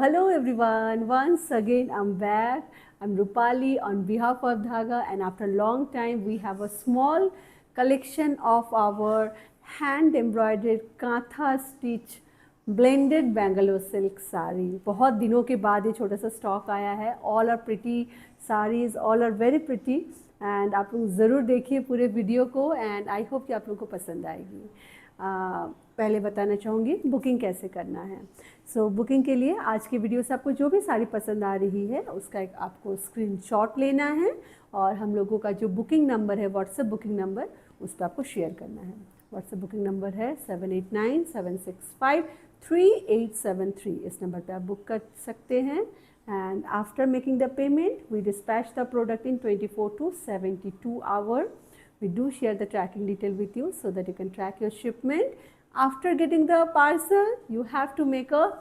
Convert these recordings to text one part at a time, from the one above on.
hello everyone. Once again, I'm back. I'm Rupali on behalf of Dhaga, and after a long time, we have a small collection of our hand embroidered kantha stitch blended Bangalore silk sari. बहुत दिनों के बाद ये छोटा सा stock आया है. All are pretty sarees, all are very pretty. And आप लोग ज़रूर देखिए पूरे वीडियो को एंड आई होप कि आप लोगों को पसंद आएगी. पहले बताना चाहूँगी बुकिंग कैसे करना है. सो बुकिंग के लिए आज की वीडियो से आपको जो भी साड़ी पसंद आ रही है उसका एक आपको स्क्रीनशॉट लेना है और हम लोगों का जो बुकिंग नंबर है व्हाट्सएप बुकिंग नंबर उस पर आपको शेयर करना है. व्हाट्सएप बुकिंग नंबर है 7897653873. इस नंबर पे आप बुक कर सकते हैं. And after making the payment, we dispatch the product in 24 to 72 hours. We do share the tracking detail with you so that you can track your shipment. After getting the parcel, you have to make a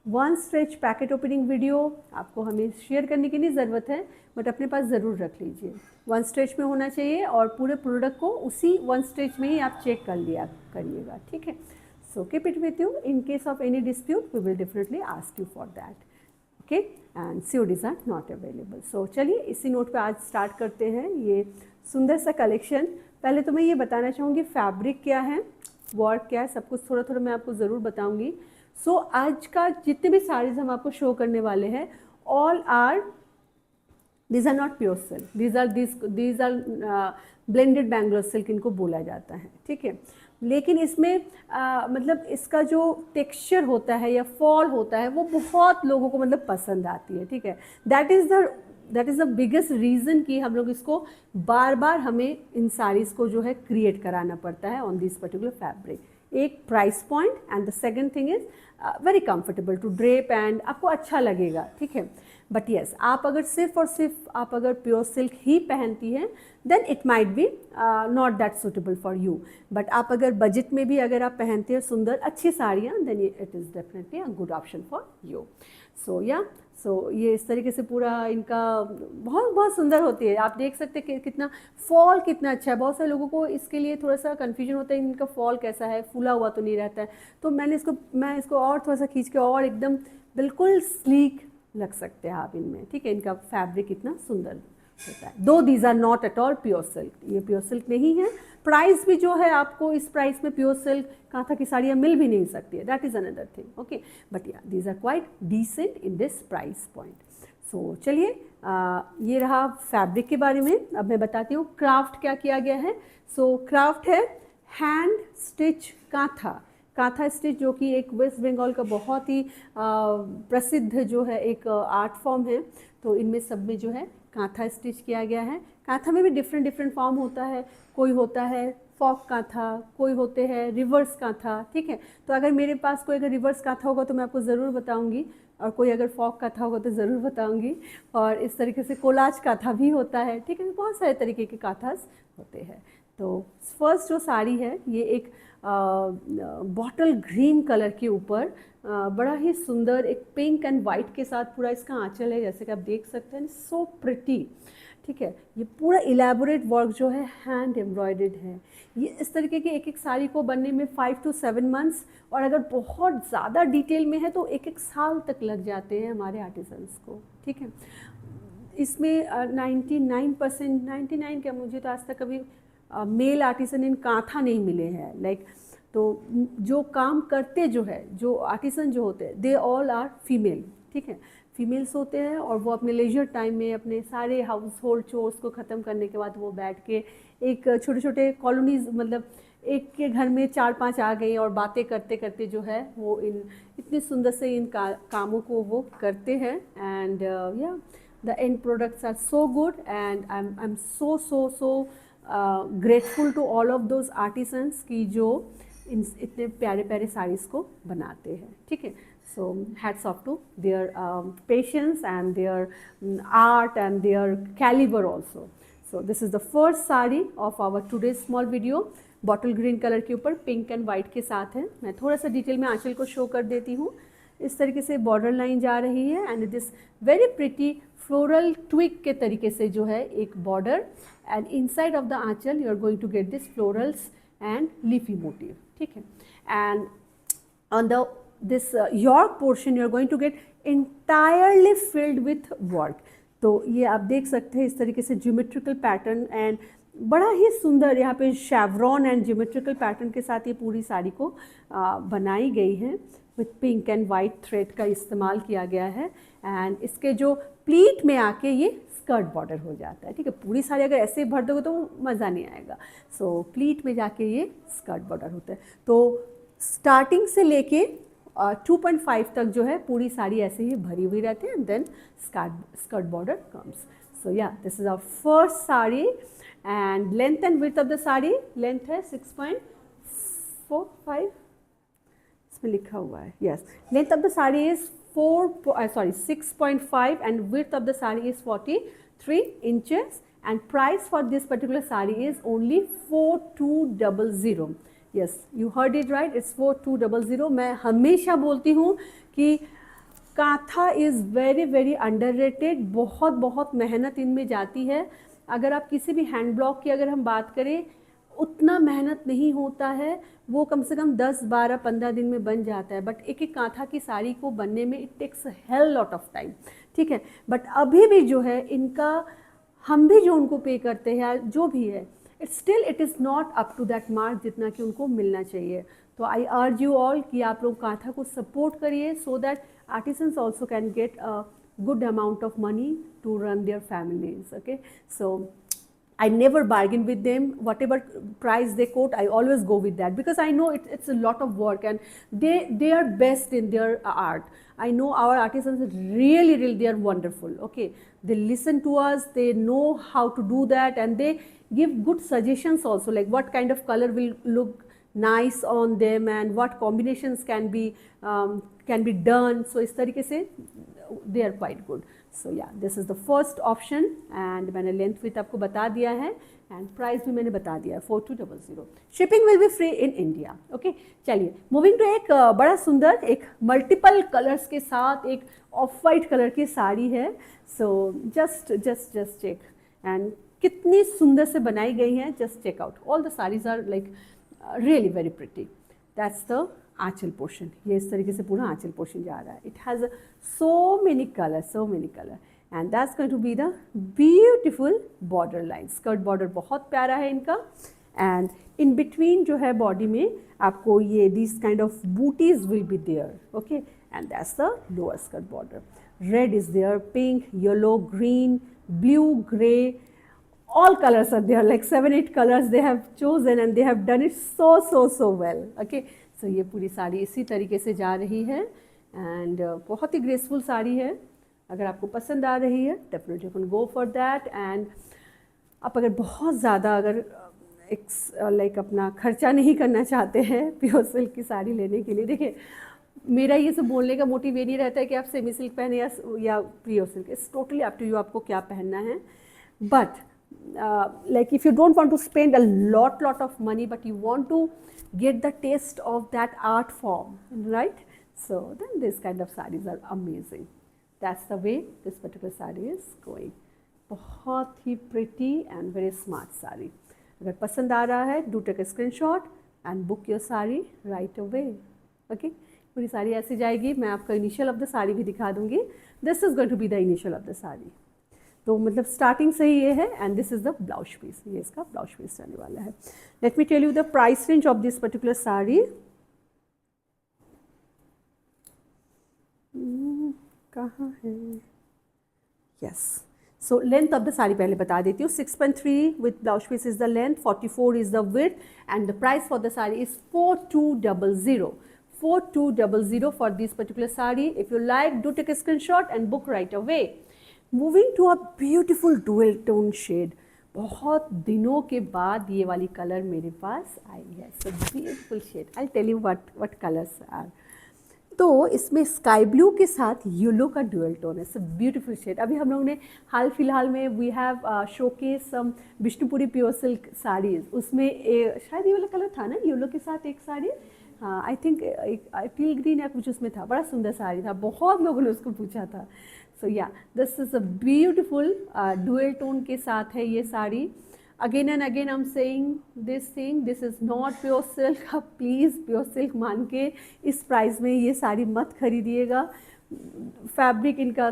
one stretch packet opening video. आपको हमें share करने की नहीं ज़रूरत है but अपने पास ज़रूर रख लीजिए. वन स्ट्रेच में होना चाहिए और पूरे प्रोडक्ट को उसी वन स्ट्रेच में ही आप चेक कर लिया करिएगा. ठीक है. So keep it with you. In case of any dispute, we will definitely ask you for that. Okay and CODs are not available. So चलिए इसी नोट पे आज स्टार्ट करते हैं ये सुंदर सा कलेक्शन. पहले तो मैं ये बताना चाहूँगी फैब्रिक क्या है, वर्क क्या है, सब कुछ थोड़ा थोड़ा मैं आपको ज़रूर बताऊँगी. सो आज का जितने भी साड़ीज़ हम आपको शो करने वाले हैं all are these are not pure silk, these are blended Bangalore silk इनको बोला जाता है. ठीक है. लेकिन इसमें मतलब इसका जो टेक्सचर होता है या फॉल होता है वो बहुत लोगों को मतलब पसंद आती है. ठीक है. That is the biggest reason कि हम लोग इसको बार बार हमें इन साड़ीज़ को जो है क्रिएट कराना पड़ता है ऑन दिस पर्टिकुलर फैब्रिक. एक price point and the second thing is very comfortable to drape and आपको अच्छा लगेगा. ठीक है. बट येस आप अगर सिर्फ और सिर्फ आप अगर प्योर सिल्क ही पहनती हैं then it might be not that suitable for you. But आप अगर बजट में भी अगर आप पहनते हैं सुंदर अच्छी साड़ियाँ then it is definitely a good option for you. So ये इस तरीके से पूरा इनका बहुत बहुत सुंदर होती है. आप देख सकते हैं कि कितना फॉल कितना अच्छा है. बहुत सारे लोगों को इसके लिए थोड़ा सा कन्फ्यूजन होता है इनका फॉल कैसा है, फूला हुआ तो नहीं रहता है. तो मैं इसको और थोड़ा सा खींच के और एकदम बिल्कुल स्लीक लग सकते हैं आप इनमें. ठीक है. इनका फैब्रिक इतना सुंदर होता है. Though these are not at all pure silk, ये प्योर सिल्क नहीं है. प्राइस भी जो है आपको इस प्राइस में प्योर सिल्क कांथा की साड़ियाँ मिल भी नहीं सकती है. That is another thing. Okay. But yeah these are quite decent in this price point. So चलिए ये रहा फैब्रिक के बारे में. अब मैं बताती हूँ क्राफ्ट क्या किया गया है. सो क्राफ्ट है हैंड स्टिच कांथा स्टिच जो कि एक वेस्ट बंगाल का बहुत ही प्रसिद्ध जो है एक आर्ट फॉर्म है. तो इनमें सब में जो है कांथा स्टिच किया गया है. कांथा में भी डिफरेंट फॉर्म होता है. कोई होता है फॉक कांथा, कोई होते हैं रिवर्स कांथा. ठीक है. तो अगर मेरे पास कोई अगर रिवर्स कांथा होगा तो मैं आपको ज़रूर बताऊंगी और कोई अगर फॉक कांथा होगा तो ज़रूर बताऊंगी. और इस तरीके से कोलाज कांथा भी होता है. ठीक है. बहुत सारे तरीके के कांथास होते हैं. तो फर्स्ट जो साड़ी है ये एक बॉटल ग्रीन कलर के ऊपर बड़ा ही सुंदर एक पिंक एंड वाइट के साथ पूरा इसका आंचल है जैसे कि आप देख सकते हैं. So pretty. ठीक है. ये पूरा इलेबोरेट वर्क जो है हैंड एम्ब्रॉयडर्ड है. ये इस तरीके की एक साड़ी को बनने में 5 to 7 months और अगर बहुत ज़्यादा डिटेल में है तो एक साल तक लग जाते हैं हमारे आर्टिसंस को. ठीक है. इसमें 99% क्या मुझे तो आज तक कभी मेल आर्टिसन इन कांथा नहीं मिले हैं. लाइक तो जो काम करते जो है जो आर्टिसन जो होते हैं दे ऑल आर फीमेल. ठीक है. फीमेल्स होते हैं और वो अपने लेजर टाइम में अपने सारे हाउस होल्ड चोर्स को ख़त्म करने के बाद वो बैठ के एक छोटे छोटे कॉलोनीज मतलब एक के घर में 4-5 आ गई और बातें करते करते जो है वो इतने सुंदर से इन कामों को वो करते हैं. एंड या the end products are so good and I am so grateful to all of those artisans की जो इतने प्यारे प्यारे साड़ीज़ को बनाते हैं. ठीक है. So hats off to their patience and their art and their caliber also. So this is the first sari of our today's small video. Bottle green colour के ऊपर पिंक एंड वाइट के साथ है. मैं थोड़ा सा डिटेल में आंचल को शो कर देती हूँ. इस तरीके से बॉर्डर लाइन जा रही है and it is very pretty floral twig के तरीके से जो है एक border and inside of the anchal you are going to get this florals and leafy motif. ठीक है. And on the this york portion you are going to get entirely filled with work. तो ये आप देख सकते हैं इस तरीके से ज्योमेट्रिकल पैटर्न एंड बड़ा ही सुंदर यहाँ पे शेवरॉन एंड ज्योमेट्रिकल पैटर्न के साथ ये पूरी साड़ी को बनाई गई है। With pink and white thread का इस्तेमाल किया गया है एंड इसके जो प्लीट में आके ये स्कर्ट बॉर्डर हो जाता है। ठीक है, पूरी साड़ी अगर ऐसे भर दोगे तो मज़ा नहीं आएगा। सो प्लीट में जाके ये स्कर्ट बॉर्डर होता है। तो स्टार्टिंग से लेके 2.5 तक जो है पूरी साड़ी ऐसे ही भरी हुई रहती है and then skirt border comes. So yeah this is our first sari and length and width of the sari, length है 6.45, इसमें लिखा हुआ है, yes. Length of the sari is 6.5 and width of the saree is 43 inches and price for this particular saree is only 4200. Yes, you heard it right, it's 4200. मैं हमेशा बोलती हूँ कि काथा इज़ वेरी वेरी अंडररेटेड, बहुत बहुत मेहनत इनमें जाती है। अगर आप किसी भी हैंड ब्लॉक की अगर हम बात करें, उतना मेहनत नहीं होता है, वो कम से कम 10, 12, 15 दिन में बन जाता है। बट एक एक कांथा की साड़ी को बनने में it takes hell lot of time. ठीक है, बट अभी भी जो है इनका, हम भी जो उनको पे करते हैं जो भी है, it is not up to that mark जितना कि उनको मिलना चाहिए। तो आई अर्ज यू ऑल कि आप लोग कांथा को सपोर्ट करिए so that artisans also can get a good amount of money to run their families. Okay, so I never bargain with them. Whatever price they quote, I always go with that because I know it's a lot of work and they are best in their art. I know our artisans really they are wonderful. Okay, they listen to us, they know how to do that and they give good suggestions also, like what kind of color will look nice on them and what combinations can be done. So इस तरीके से they are quite good. So yeah, this is the first option and मैंने length with आपको बता दिया है and price भी मैंने बता दिया है 4200. Shipping will be free in India. Okay, चलिए मूविंग टू एक बड़ा सुंदर एक मल्टीपल कलर्स के साथ एक ऑफ वाइट कलर की साड़ी है. सो जस्ट चेक एंड कितनी सुंदर से बनाई गई हैं. Just check out, all the saris are like really very pretty. That's the anchal portion. ये इस तरीके से पूरा आंचल पोर्शन जा रहा है. It has so many colors and that's going to be the beautiful border line. Skirt border बहुत प्यारा है इनका and in between जो है बॉडी में आपको ये these kind of booties will be there. Okay, and that's the lower skirt border. Red is there, pink, yellow, green, blue, gray, all colors are there, like 7-8 colors they have chosen and they have done it so well. Okay, so ये पूरी साड़ी इसी तरीके से जा रही है and बहुत ही graceful sari है. अगर आपको पसंद आ रही है definitely you can go for that. And आप अगर बहुत ज़्यादा अगर लाइक अपना खर्चा नहीं करना चाहते हैं प्योर सिल्क की साड़ी लेने के लिए, देखिए मेरा ये सब बोलने का मोटिव ये नहीं रहता है कि आप सेमी सिल्क पहने या pure silk. It's totally up to you आपको क्या पहनना है. But like if you don't want to spend a lot of money but you want to get the taste of that art form, right? So then this kind of sarees are amazing. That's the way this particular saree is going. बहुत ही pretty and very smart saree. अगर पसंद आ रहा है do take a screenshot and book your saree right away. Okay? पूरी साड़ी ऐसी जाएगी. मैं आपका इनिशियल ऑफ द साड़ी भी दिखा दूंगी. This is going to be the initial of the saree. तो मतलब स्टार्टिंग से ही ये है and this is the blouse piece. ये इसका ब्लाउज पीस रहने वाला है. Let me tell you the price range of this particular sari. कहाँ है? Yes, so length of the sari पहले बता देती हूँ. 6.3 with blouse piece is the length, 44 is the width and the price for the sari is 4200. 4200 for this particular sari. If you like do take a screenshot and book right away. Moving to a beautiful dual tone shade. बहुत दिनों के बाद ये वाली colour मेरे पास आई है. So beautiful shade. I tell you what colours are. तो इसमें स्काई ब्लू के साथ येलो का ड्यूअल टोन है. So beautiful shade. अभी हम लोगों ने हाल फिलहाल में we have showcase some Vishnupuri pure silk saris. उसमें शायद ये वाला कलर था ना येलो के साथ एक साड़ी. हाँ, आई थिंक टील ग्रीन या कुछ उसमें था. बड़ा सुंदर साड़ी था. बहुत लोगों ने उसको पूछा था. सो yeah this is a beautiful dual tone के साथ है ये sari. Again and again I am saying this thing, this is not pure silk. आप प्लीज़ प्योर सिल्क मान के इस प्राइस में ये साड़ी मत खरीदिएगा। फैब्रिक इनका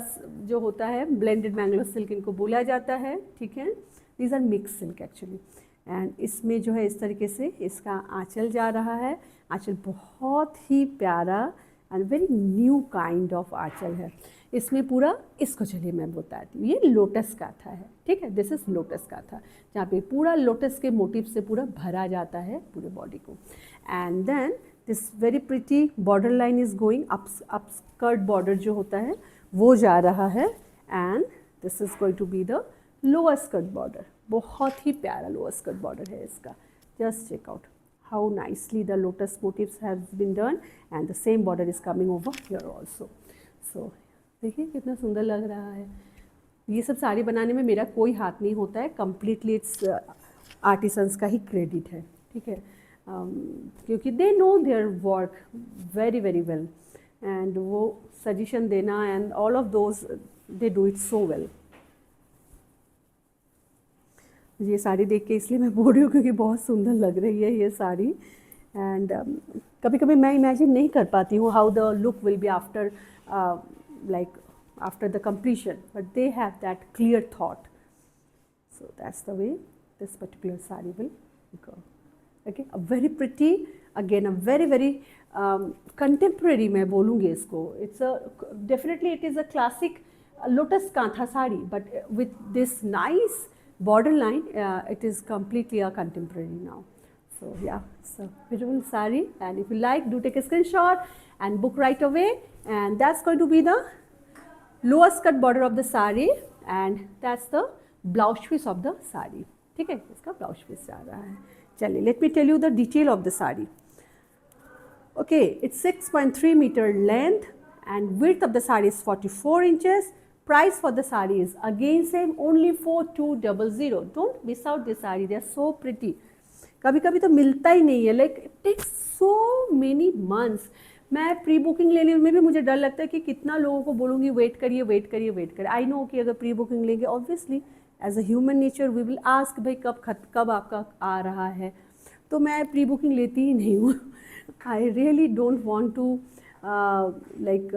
जो होता है ब्लेंडेड मैंगलोर सिल्क इनको बोला जाता है, ठीक है। These are mix silk actually. And इसमें जो है इस तरीके से इसका आंचल जा रहा है। आंचल बहुत ही प्यारा and very new kind of आंचल है इसमें पूरा। इसको चलिए मैं बताती हूँ, ये लोटस कांथा है, ठीक है। दिस इज़ लोटस कांथा, जहाँ पे पूरा लोटस के मोटिव से पूरा भरा जाता है पूरे बॉडी को। And then this very pretty border line is going up skirt border जो होता है वो जा रहा है। And this is going to be the lower skirt border. बहुत ही प्यारा लोअर स्कर्ट बॉर्डर है इसका। Just check out how nicely the lotus motifs has been done and the same border is coming over here also. So देखिए कितना सुंदर लग रहा है। ये सब साड़ी बनाने में मेरा कोई हाथ नहीं होता है, कम्प्लीटली इट्स आर्टिसंस का ही क्रेडिट है, ठीक है। क्योंकि they know their work very very well and वो सजेशन देना and all of those they do it so well. ये साड़ी देख के इसलिए मैं बोल रही हूँ क्योंकि बहुत सुंदर लग रही है ये साड़ी। एंड कभी कभी मैं इमेजिन नहीं कर पाती हूँ how the look will be after like after the completion, but they have that clear thought. So that's the way this particular saree will go. Okay, a very pretty, again a very very contemporary मैं बोलूँगी इसको। It's a definitely it is a classic lotus kantha saree, but with this nice border line, it is completely a contemporary now. So yeah, it's a beautiful saree, and if you like, do take a screenshot and book right away. And that's going to be the lower skirt border of the saree, and that's the blouse piece of the saree, ठीक है। इसका blouse piece जा रहा है। चलिए let me tell you the detail of the saree. Okay, it's 6.3 meter length and width of the saree is 44 inches. Price for the saree is again same, only 4200. Don't miss out this saree, they are so pretty. कभी कभी तो मिलता ही नहीं है, like it takes so many months. मैं pre booking लेने में भी मुझे डर लगता है कि कितना लोगों को बोलूँगी वेट करिए वेट करिए वेट करिए। आई नो कि अगर प्री बुकिंग लेंगे obviously as a human nature we will ask भाई कब आपका आ रहा है, तो मैं प्री बुकिंग लेती ही नहीं हूँ। I really don't want to like,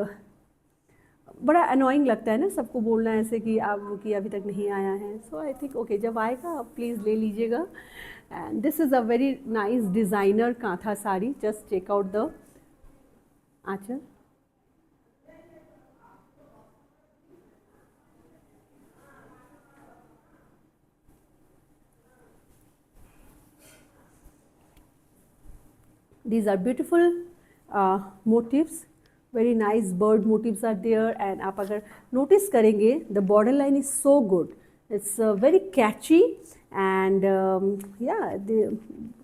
बड़ा अनोइंग लगता है ना सबको बोलना ऐसे कि आप कि अभी तक नहीं आया है। सो आई थिंक ओके जब आएगा आप प्लीज़ ले लीजिएगा। And this is a very nice designer kantha sari. Just check out the anchal. These are beautiful motifs, very nice bird motifs are there, and आप अगर notice करेंगे the border line is so good, it's very catchy and yeah the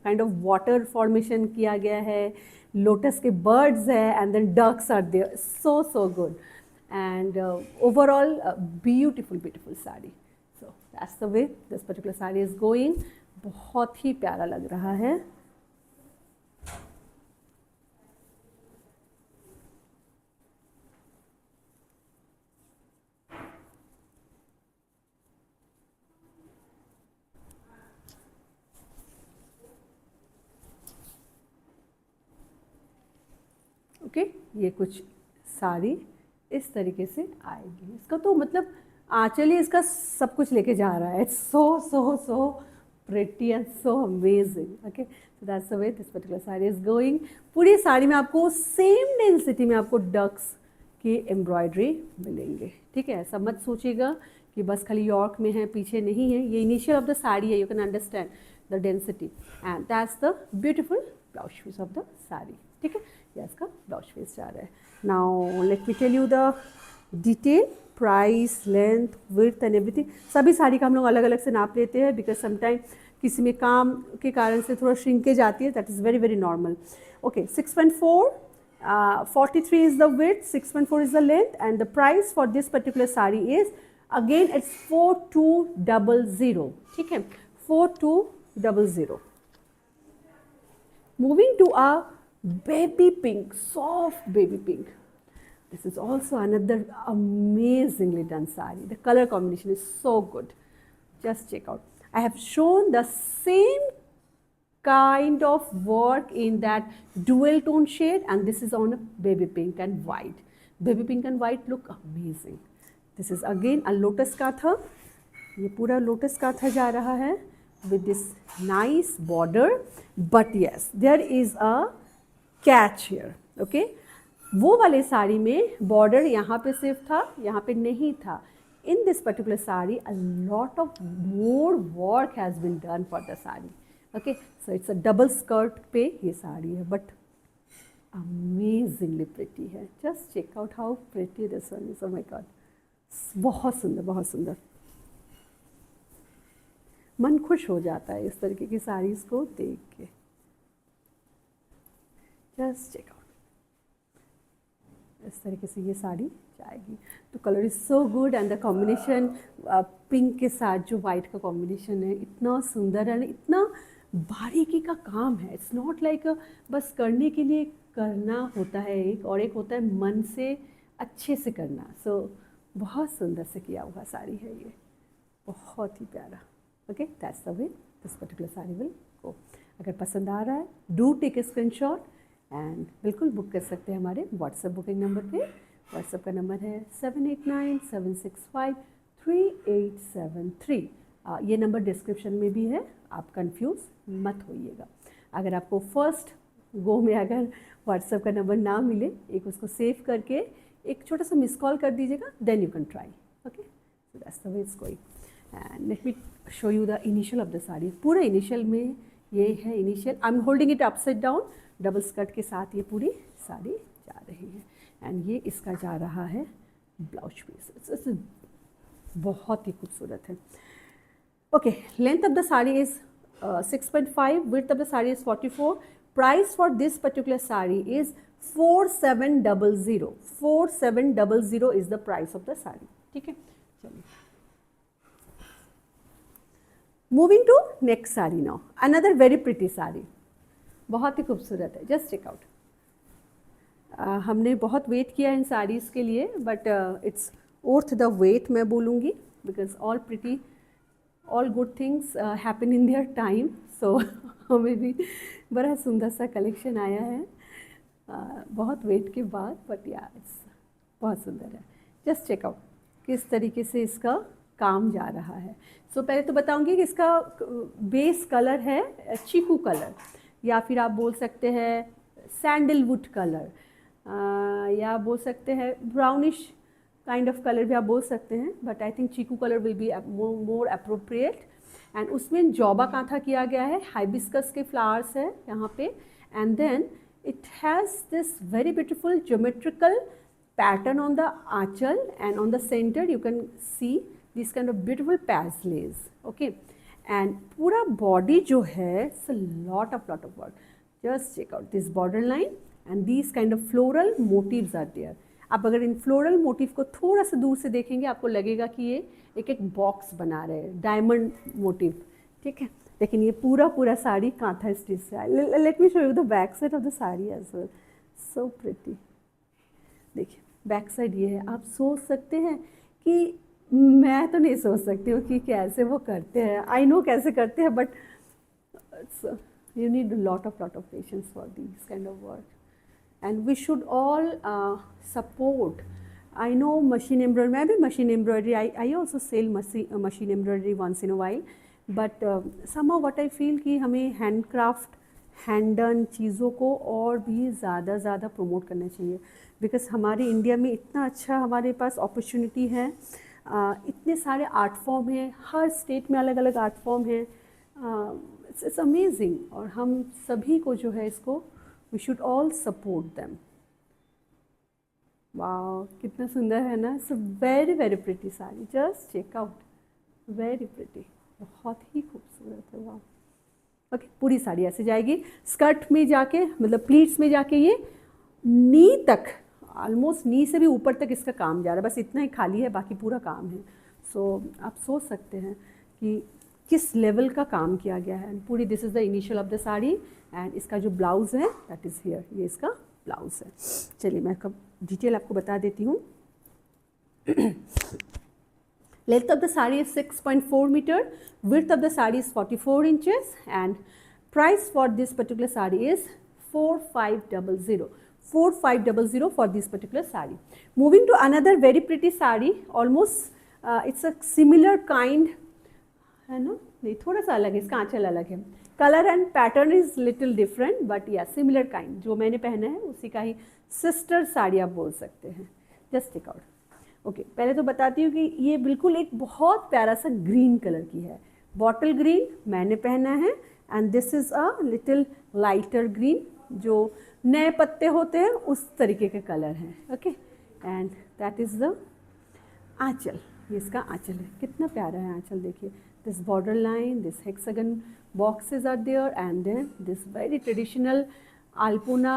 kind of water formation किया गया है, lotus के birds है and then ducks are there, so good and overall beautiful saree. So that's the way this particular saree is going. बहुत ही प्यारा लग रहा है। ओके ये कुछ साड़ी इस तरीके से आएगी। इसका तो मतलब आंचल ही इसका सब कुछ लेके जा रहा है। It's so pretty and so amazing. Okay so that's the way this particular sari is going. पूरी साड़ी में आपको सेम डेंसिटी में आपको डक्स की एम्ब्रॉयडरी मिलेंगे, ठीक है। ऐसा मत सोचिएगा कि बस खाली यॉर्क में है पीछे नहीं है, ये इनिशियल ऑफ द साड़ी है। You can understand the density and that's the beautiful blouse piece of the sari, ठीक है। ये इसका ब्लाउज पीस जा रहा है। Now let me tell you the detail, price, length, width and everything. सभी साड़ी का हम लोग अलग अलग से नाप लेते हैं बिकॉज समटाइम किसी में काम के कारण से थोड़ा श्रिंकेज आती है, that is very normal. Okay 6.4, 43 is the width, 6.4 is the length, and the price for this particular saree is again it's 4200, ठीक है 4200। Moving to a baby pink, soft baby pink. This is also another amazingly done saree. The color combination is so good. Just check out. I have shown the same kind of work in that dual tone shade, and this is on a baby pink and white. Baby pink and white look amazing. This is again a lotus katha. ये पूरा lotus काथा जा रहा है with this nice border, but yes there is a catch here. Okay, वो वाले साड़ी में border यहाँ पे सिर्फ था, यहाँ पे नहीं था. In this particular sari, a lot of more work has been done for the sari. Okay, so it's a double skirt पे ये साड़ी है, but amazingly pretty है. Just check out how pretty this one is. Oh my God, बहुत सुंदर, बहुत सुंदर. मन खुश हो जाता है इस तरीके की साड़ीज़ को देख के. Just check out. इस तरीके से ये साड़ी जाएगी. तो colour is so good and the combination pink के साथ जो वाइट का कॉम्बिनेशन है इतना सुंदर है, इतना बारीकी का काम है. इट्स नॉट लाइक बस करने के लिए करना होता है एक, और एक होता है मन से अच्छे से करना. सो बहुत सुंदर से किया हुआ साड़ी है ये, बहुत ही प्यारा. Okay, that's the way this particular sari will go. अगर पसंद आ रहा है do take a screenshot and बिल्कुल बुक कर सकते हैं हमारे व्हाट्सएप बुकिंग नंबर पे. व्हाट्सएप का नंबर है 7897653873. ये नंबर डिस्क्रिप्शन में भी है, आप कंफ्यूज मत होइएगा. अगर आपको फर्स्ट गो में अगर व्हाट्सएप का नंबर ना मिले, एक उसको सेव करके एक छोटा सा मिस कॉल कर दीजिएगा, then you can try. Okay, so that's the way it's going. And let me show you the initial of the sari. पूरा इनिशियल में ये है initial. I am holding it upside down. Double skirt के साथ ये पूरी साड़ी जा रही है एंड ये इसका जा रहा है ब्लाउज पीस. बहुत ही खूबसूरत है. ओके, length of the sari is 6.5, width of the sari is 44. Price for this particular sari is 4700. 4700 is the price of the sari. ठीक है, चलिए. Moving to next sari now. Another very pretty sari, बहुत ही खूबसूरत है. Just check out. हमने बहुत वेट किया इन साड़ीज़ के लिए, but it's worth the wait मैं बोलूँगी, because all pretty, all good things happen in their time. So हमें भी बड़ा सुंदर सा कलेक्शन आया है बहुत वेट के बाद, बट या इट्स बहुत सुंदर है. जस्ट चेक आउट किस तरीके से इसका काम जा रहा है. सो पहले तो बताऊंगी कि इसका बेस कलर है चीकू कलर, या फिर आप बोल सकते हैं सैंडलवुड कलर, या बोल सकते हैं ब्राउनिश काइंड ऑफ कलर भी आप बोल सकते हैं, but I think chikoo colour will be more appropriate. And उसमें जॉबा कांथा किया गया है, हाइबिस्कस के फ्लावर्स है यहाँ पे, and then it has this very beautiful geometrical pattern on the aanchal, and on the center you can see these kind of beautiful paisleys. Okay, and पूरा body जो है it's a lot of work. Just check out this border line and these kind of floral motifs are there. आप अगर इन floral motive को थोड़ा सा दूर से देखेंगे आपको लगेगा कि ये एक एक बॉक्स बना रहे हैं, डायमंड मोटिव. ठीक है, लेकिन ये पूरा साड़ी कांथा स्टिच से है. Let me show you the back side of the sari as well. So pretty. देखिए बैक साइड ये है. आप सोच सकते हैं कि मैं तो नहीं सोच सकती हूँ कि कैसे वो करते हैं. आई नो कैसे करते हैं, but you need a lot of patience for these kind of work, and we should all support. I know machine embroidery, मैं भी machine embroidery, I also sell machine embroidery once in a while, but somehow what I feel कि हमें handcraft, hand done चीज़ों को और भी ज़्यादा promote करना चाहिए, बिकॉज हमारे इंडिया में इतना अच्छा हमारे पास अपॉर्चुनिटी है. इतने सारे आर्ट फॉर्म हैं, हर स्टेट में अलग अलग आर्ट फॉर्म हैं. इट्स अमेजिंग, और हम सभी को जो है इसको we should all support them. Wow, कितना सुंदर है ना. It's very pretty sari. Just check out, very pretty, बहुत ही खूबसूरत है. वाओ. ओके, पूरी साड़ी ऐसे जाएगी. स्कर्ट में जाके मतलब प्लीट्स में जाके ये नी तक, ऑलमोस्ट नी से भी ऊपर तक इसका काम जा रहा है. बस इतना ही खाली है, बाकी पूरा काम है. सो आप सोच सकते हैं कि किस लेवल का काम किया गया है. पूरी this is the initial of the sari, and इसका जो ब्लाउज़ है दैट इज़ हियर. ये इसका ब्लाउज़ है. चलिए मैं कब डिटेल आपको बता देती हूँ. Length of the saree is 6.4 meter, width of the saree is 44 inches, and price for this particular saree is 4500. 4500 for this particular saree. Moving to another very pretty saree, almost it's a similar kind, है ना, नहीं थोड़ा सा अलग है, इसका आंचल अलग है, colour and pattern is little different but या सिमिलर काइंड, जो मैंने पहना है उसी का ही सिस्टर साड़ी आप बोल सकते हैं. Just take out. ओके, पहले तो बताती हूँ कि ये बिल्कुल एक बहुत प्यारा सा ग्रीन कलर की है, बॉटल ग्रीन मैंने पहना है, and this is a little lighter green, जो नए पत्ते होते हैं उस तरीके के कलर हैं. Okay, and that is the aanchal. ये इसका आंचल है, कितना प्यारा है आंचल, देखिए. This border line, this hexagon boxes are there, and then this very traditional alpuna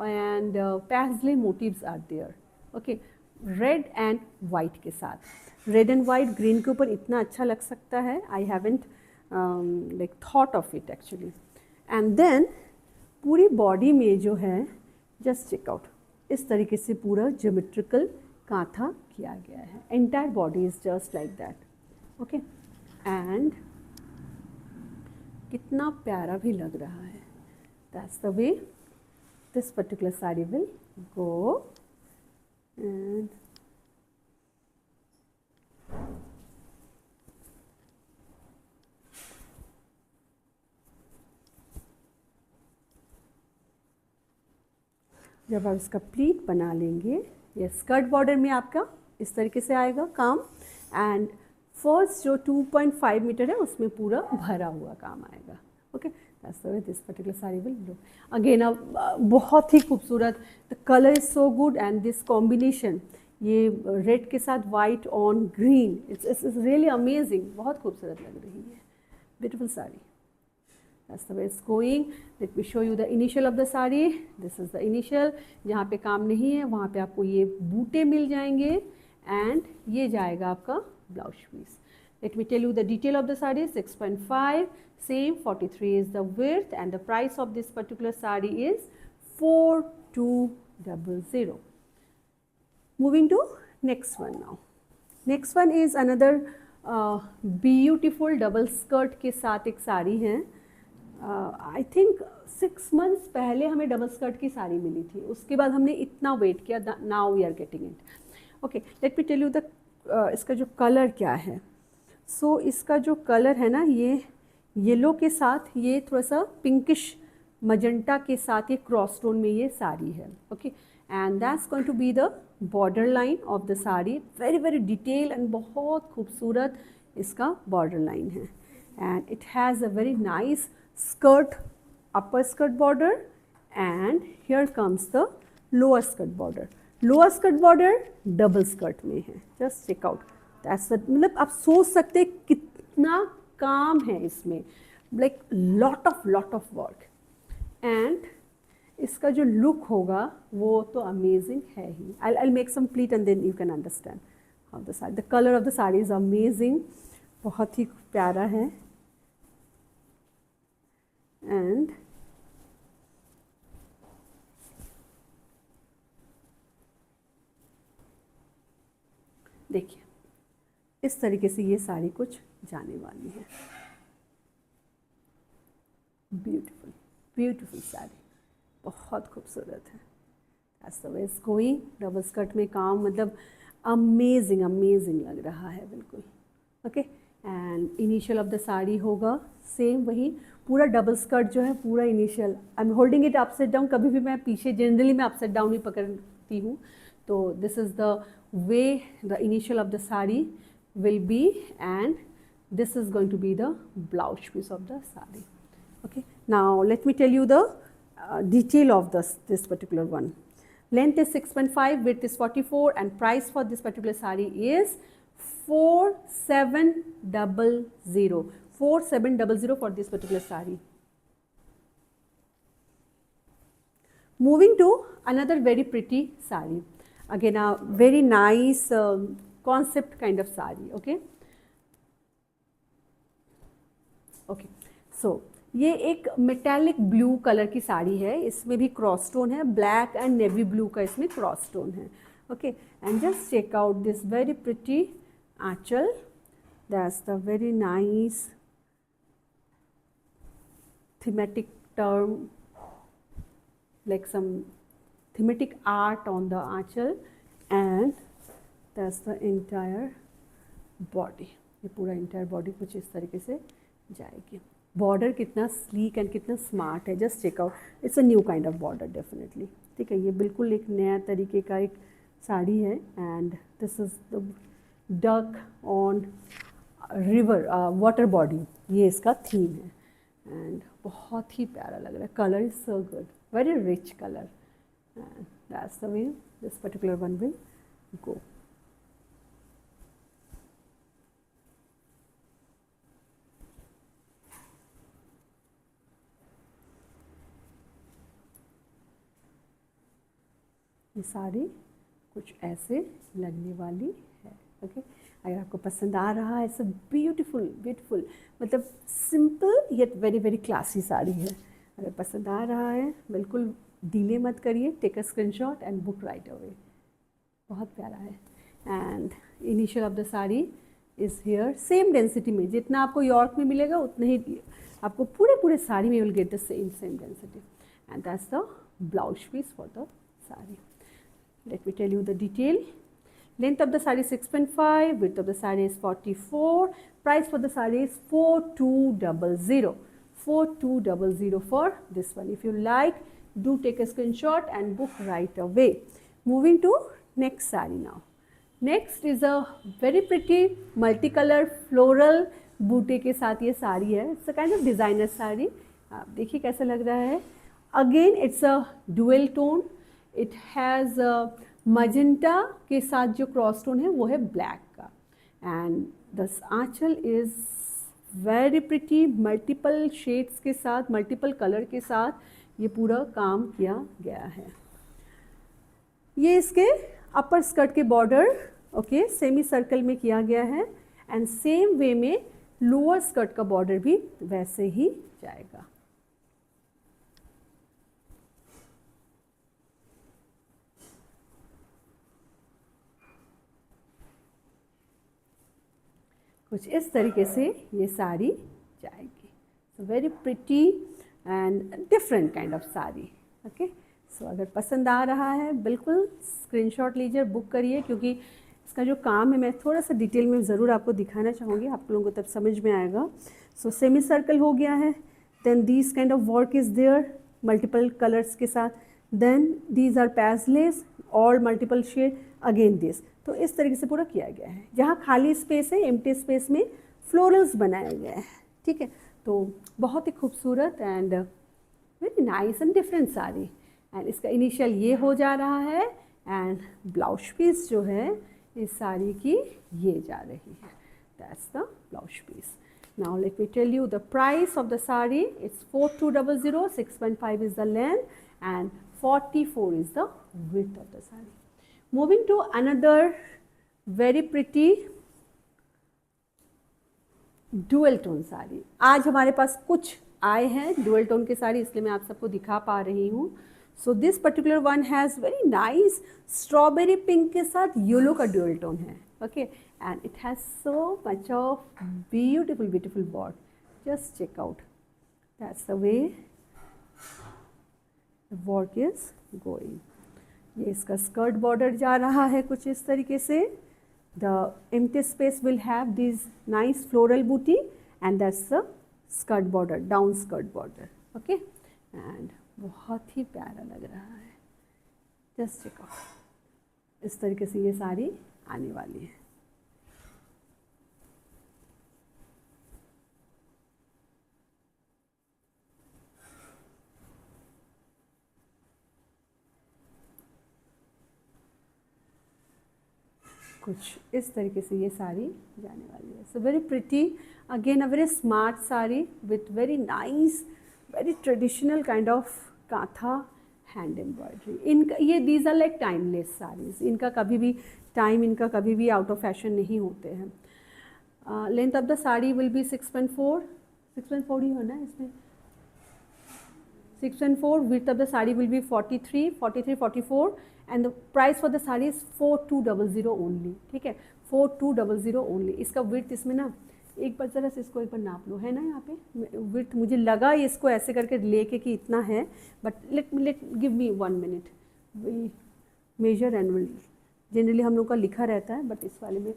and paisley motifs are there. Okay, red and white के साथ. red and white green के ऊपर इतना अच्छा लग सकता है, I haven't like thought of it actually. And then पूरी बॉडी में जो है, just check out, इस तरीके से पूरा geometrical कांथा किया गया है. Entire body is just like that. Okay, and कितना प्यारा भी लग रहा है. That's the way this particular saree will go. And जब आप इसका प्लीट बना लेंगे, ये स्कर्ट बॉर्डर में आपका इस तरीके से आएगा काम, एंड फर्स्ट जो 2.5 मीटर है उसमें पूरा भरा हुआ काम आएगा. Okay, that's the way this particular sari will look. Again बहुत ही खूबसूरत, the colour is so good, and this combination, ये रेड के साथ white on green, it's really amazing, बहुत खूबसूरत लग रही है. Beautiful sari. That's the way it's going. Late me show you the initial of the sari. This is the initial. जहाँ पे काम नहीं है वहाँ पे आपको ये बूटे मिल जाएंगे, एंड ये जाएगा आपका blouse piece. Let me tell you the detail of the saree. 6.5, same 43 is the width, and the price of this particular saree is 4200. Moving to next one now. Next one is another beautiful double skirt के साथ एक साड़ी है. I think 6 months पहले हमें double skirt की साड़ी मिली थी, उसके बाद हमने इतना वेट किया, now we are getting it. Okay, let me tell you the इसका जो कलर क्या है. सो इसका जो कलर है ना, ये येलो के साथ, ये थोड़ा सा पिंकिश मजेंटा के साथ ये क्रॉस टोन में ये साड़ी है. Okay, and that's going to be the border line of the sari. Very very detail and बहुत खूबसूरत इसका बॉर्डर लाइन है, and it has a very nice skirt, upper skirt border, and here comes the lower skirt border. Lower skirt border double skirt में है. Just check out, that's मतलब आप सोच सकते हैं कितना काम है इसमें, like lot of work. And इसका जो लुक होगा वो तो अमेजिंग है ही. I make some pleat and then you can understand how the sari. The colour of the sari is amazing, बहुत ही प्यारा है. एंड देखिए, इस तरीके से ये साड़ी कुछ जाने वाली है. ब्यूटीफुल ब्यूटीफुल साड़ी, बहुत खूबसूरत है. That's the way it's going. Double skirt में काम मतलब अमेजिंग लग रहा है बिल्कुल. Okay, and initial of the sari होगा सेम वही, पूरा डबल स्कर्ट जो है पूरा initial. I am holding it upside down, कभी भी मैं पीछे जनरली मैं अपसाइड डाउन ही पकड़ती हूँ. तो this is the way the initial of the saree will be, and this is going to be the blouse piece of the saree. Okay, now let me tell you the detail of this particular one. Length is 6.5, width is 44, and price for this particular saree is 4700. 4700 for this particular saree. Moving to another very pretty saree. Again, a very nice concept kind of saree. Okay. Okay. So ये एक metallic blue colour की साड़ी है, इसमें भी cross stone है, black and navy blue का इसमें cross stone है. Okay, and just check out this very pretty anchal. That's the very nice thematic term, like some thematic art on the anchal, and that's the entire body. ये पूरा entire body कुछ इस तरीके से जाएगी. बॉर्डर कितना स्लीक एंड कितना स्मार्ट है, just check out. It's a new kind of border definitely. ठीक है, ये बिल्कुल एक नया तरीके का एक साड़ी है. And this is the duck on river water body, ये इसका थीम है. एंड बहुत ही प्यारा लग रहा है. Colour is so good, very rich colour. And that's the way this particular one will go. ये साड़ी कुछ ऐसे लगने वाली है. ओके, अगर आपको पसंद आ रहा है, इट्स अ ब्यूटीफुल ब्यूटीफुल, मतलब simple yet very very classy sari है. अगर पसंद आ रहा है बिल्कुल डिले मत करिए, take a screenshot and book right away. बहुत प्यारा है. And initial of the sari is here. Same density में जितना आपको यॉर्क में मिलेगा उतना ही आपको पूरे साड़ी में will get the same density. And that's the blouse piece for the sari. Let me tell you the detail. Length of the saree is 6.5, width of the saree is 44, price for the saree is 4200. 4200 for this one. If you like, do take a screenshot and book right away. Moving to next saree now. Next is a very pretty multicolor floral बूटे के साथ ये साड़ी है. It's a kind of designer sari. आप देखिए कैसा लग रहा है. Again it's a dual tone. It has magenta के साथ जो क्रॉस टोन है वो है ब्लैक का. And the anchal is very pretty, multiple shades के साथ, मल्टीपल कलर के साथ ये पूरा काम किया गया है. ये इसके अपर स्कर्ट के बॉर्डर ओके सेमी सर्कल में किया गया है. एंड सेम वे में लोअर स्कर्ट का बॉर्डर भी वैसे ही जाएगा. कुछ इस तरीके से ये साड़ी जाएगी. So very pretty and different kind of sari. Okay, so अगर पसंद आ रहा है बिल्कुल स्क्रीनशॉट लीजिए, बुक करिए, क्योंकि इसका जो काम है मैं थोड़ा सा डिटेल में ज़रूर आपको दिखाना चाहूँगी, आप लोगों को तब समझ में आएगा. सो सेमी सर्कल हो गया है. Then this kind of work is there multiple colours के साथ. देन दीज आर पैजलेस और मल्टीपल शेड. Again this. तो इस तरीके से पूरा किया गया है. जहाँ खाली स्पेस है, एम्प्टी स्पेस में फ्लोरल्स बनाया गया है. ठीक है, तो बहुत ही खूबसूरत and very nice and different sari. And इसका इनिशियल ये हो जा रहा है. एंड ब्लाउज पीस जो है इस साड़ी की ये जा रही है. That's the blouse piece. Now let me tell you the price of the sari. It's 4200. 6.5 is the length and 44 is the width of the saree. Moving to another very pretty dual tone sari. आज हमारे पास कुछ आए हैं dual tone के साड़ी, इसलिए मैं आप सबको दिखा पा रही हूँ. So this particular one has very nice strawberry pink के साथ yellow का dual tone है. Okay, and it has so much of beautiful board. Just check out. That's the way the work is going. ये इसका skirt border जा रहा है कुछ इस तरीके से. The empty space will have this nice floral buti and that's the skirt border, down skirt border. Okay, and बहुत ही प्यारा लग रहा है. Just check out. इस तरीके से ये साड़ी आने वाली है. कुछ इस तरीके से ये साड़ी जाने वाली है. So very pretty, again a very smart sari with very nice, very traditional kind of kantha hand embroidery. इनका ये these are like timeless saris. इनका कभी भी टाइम, इनका कभी भी आउट ऑफ फैशन नहीं होते हैं. Length of the sari will be 6.4. 6.4 ही होना है इसमें. 6.4. width of the saree will be 43, 44 and the price for the sari is 4200 only, ठीक है, 4200 ओनली। इसका विड्थ इसमें ना, एक बार ज़रा से इसको एक बार नाप लो, है ना यहाँ पे विड्थ, मुझे लगा इसको ऐसे करके लेके कि इतना है, but let give me 1 minute, we measure and will, generally हम लोग का लिखा रहता है बट इस वाले में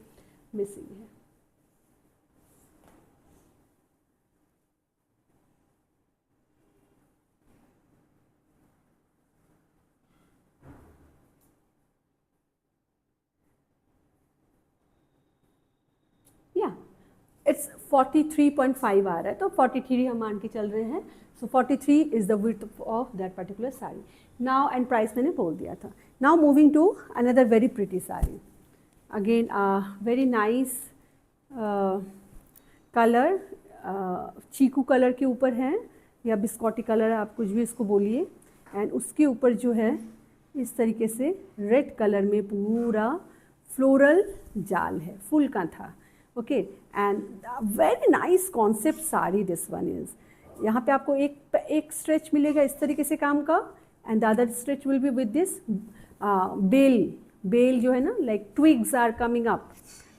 मिसिंग है। या इट्स 43.5 आ रहा है, तो 43 हम मान के चल रहे हैं। So 43 is the width of that particular sari. Now and price मैंने बोल दिया था। Now moving to another very pretty sari, again very nice colour, chikoo colour के ऊपर है या बिस्कॉटी कलर, आप कुछ भी इसको बोलिए, एंड उसके ऊपर जो है इस तरीके से रेड कलर में पूरा फ्लोरल जाल है, फुल का था, okay, and very nice concept sari this one is. यहाँ पे आपको एक स्ट्रेच मिलेगा इस तरीके से काम का, and the other stretch will be with this bel जो है ना, like twigs are coming up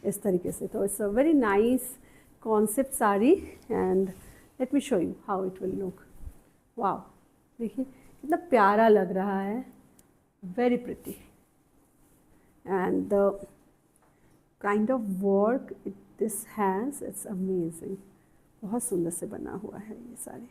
इस तरीके से। तो it's a very nice concept sari, and let me show you how it will look. Wow, देखिए कितना प्यारा लग रहा है, very pretty, and the kind of work this has, it's amazing, बहुत सुंदर से बना हुआ है ये साड़ी।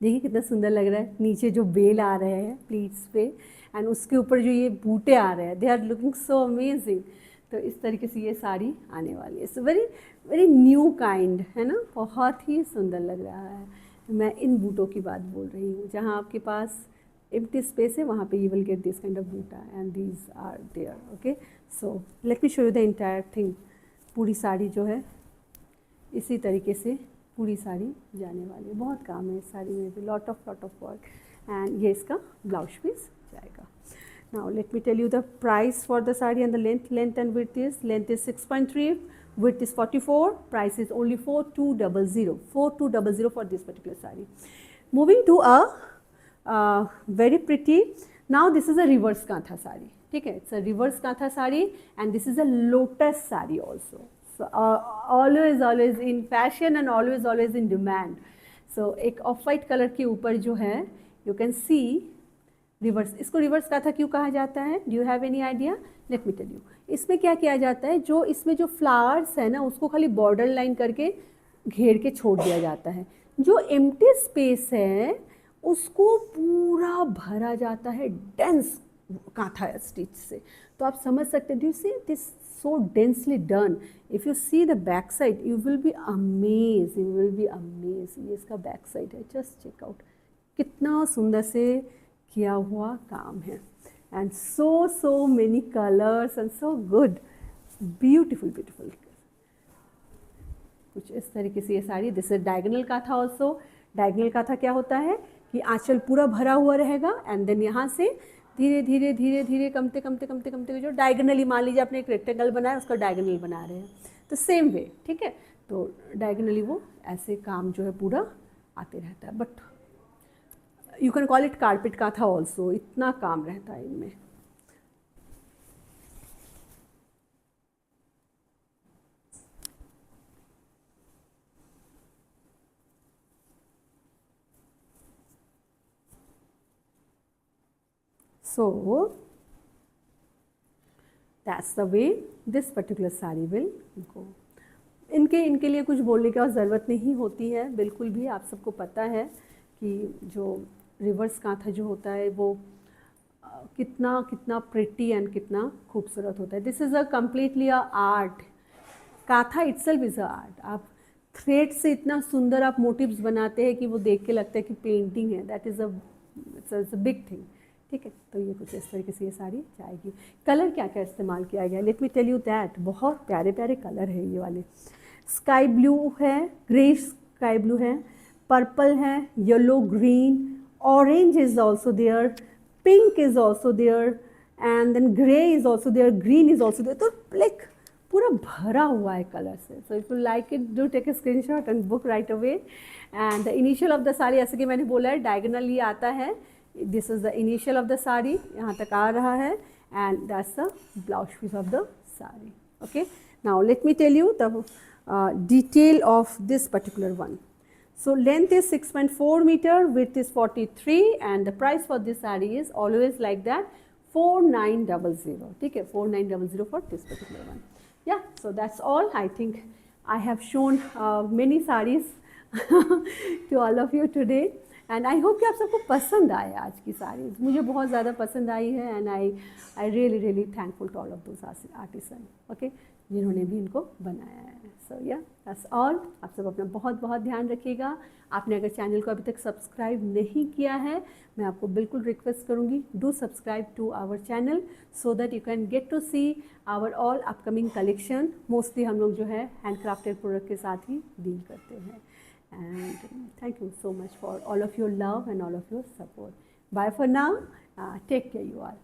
देखिए कितना सुंदर लग रहा है, नीचे जो बेल आ रहे हैं प्लीट्स पे, एंड उसके ऊपर जो ये बूटे आ रहे हैं, they are looking so amazing. तो इस तरीके से ये साड़ी आने वाली है। So very very new kind, है ना, बहुत ही सुंदर लग रहा है। मैं इन बूटों की बात बोल रही हूँ, जहाँ आपके पास एम्प्टी स्पेस है वहाँ पे you will get this kind of buta, and these are there, okay. So let me show you the entire thing. पूरी साड़ी जो है इसी तरीके से पूरी साड़ी जाने वाली है, बहुत काम है इस साड़ी में भी, लॉट ऑफ वर्क, एंड ये इसका ब्लाउज पीस जाएगा। Now let me tell you the price for the sari and the length and width is 6.3, width is 44, price is only 4200 for this particular saree. Moving to a very pretty, now this is a reverse kantha saree, ठीक है, it's a reverse kantha saree and this is a lotus saree also. So always in fashion and always in demand. So एक off white colour के ऊपर जो है you can see reverse, इसको reverse kantha क्यों कहा जाता है? Do you have any idea? Let me tell you. इसमें क्या किया जाता है, जो इसमें जो फ्लावर्स है ना उसको खाली बॉर्डर लाइन करके घेर के छोड़ दिया जाता है, जो एम्प्टी स्पेस है उसको पूरा भरा जाता है डेंस कांथा स्टिच से। तो आप समझ सकते हैं, do you see this so densely done. If you see the back side you will be amaze, ये इसका बैक साइड है, जस्ट चेक आउट, कितना सुंदर से किया हुआ काम है, and so many colours and so good, beautiful. कुछ इस तरीके से ये sari, this is diagonal kantha also. Diagonal kantha क्या होता है कि आंचल पूरा भरा हुआ रहेगा, एंड देन यहाँ से धीरे धीरे कमते जो डायगोनली, मान लीजिए आपने एक रेक्टेंगल बनाया उसका डायगोनल बना रहे हैं, तो सेम वे, ठीक है, तो डायगोनली वो ऐसे काम जो है पूरा आते रहता है। But you can call it carpet kantha also, इतना काम रहता है इनमें। So that's the way this particular saree will go. इनके लिए कुछ बोलने की ज़रूरत नहीं होती है बिल्कुल भी। आप सबको पता है कि जो रिवर्स कांथा जो होता है वो कितना प्रिटी एंड कितना खूबसूरत होता है। This is a completely a art, kantha itself is a art. आप थ्रेड से इतना सुंदर आप मोटिव्स बनाते हैं कि वो देख के लगता है कि पेंटिंग है, that is a big thing, ठीक है। तो ये कुछ इस तरीके से ये साड़ी जाएगी। कलर क्या क्या इस्तेमाल किया गया, let me tell you that, बहुत प्यारे प्यारे कलर है ये वाले। स्काई ब्लू है, ग्रे स्काई ब्लू है, पर्पल है, yellow green, orange is also there, pink is also there, and then gray is also there, green is also there. तो like पूरा भरा हुआ है कलर से. So if you like it, do take a screenshot and book right away. And the initial of the sari, ऐसे कि मैंने बोला है diagonally आता है. This is the initial of the sari, यहाँ तक आ रहा है, and that's the blouse piece of the sari. Okay. Now let me tell you the detail of this particular one. So length is 6.4 meter, width is 43, and the price for this saree is always like that 4900. Okay, 4900 for this particular one. Yeah, so that's all. I think I have shown many sarees to all of you today, and I hope कि आप सबको पसंद आए आज की साड़ीज. मुझे बहुत ज़्यादा पसंद आई है, and I really thankful to all of those artisans. Okay, जिन्होंने भी इनको बनाया है. सो या दैट्स ऑल. आप सब अपना बहुत बहुत ध्यान रखिएगा. आपने अगर चैनल को अभी तक सब्सक्राइब नहीं किया है, मैं आपको बिल्कुल रिक्वेस्ट करूँगी, do subscribe to our channel so that you can get to see our all upcoming collection. Mostly हम लोग जो है हैंड क्राफ्टेड प्रोडक्ट के साथ ही डील करते हैं. And thank you so much for all of your love and all of your support. Bye for now. Take care you all.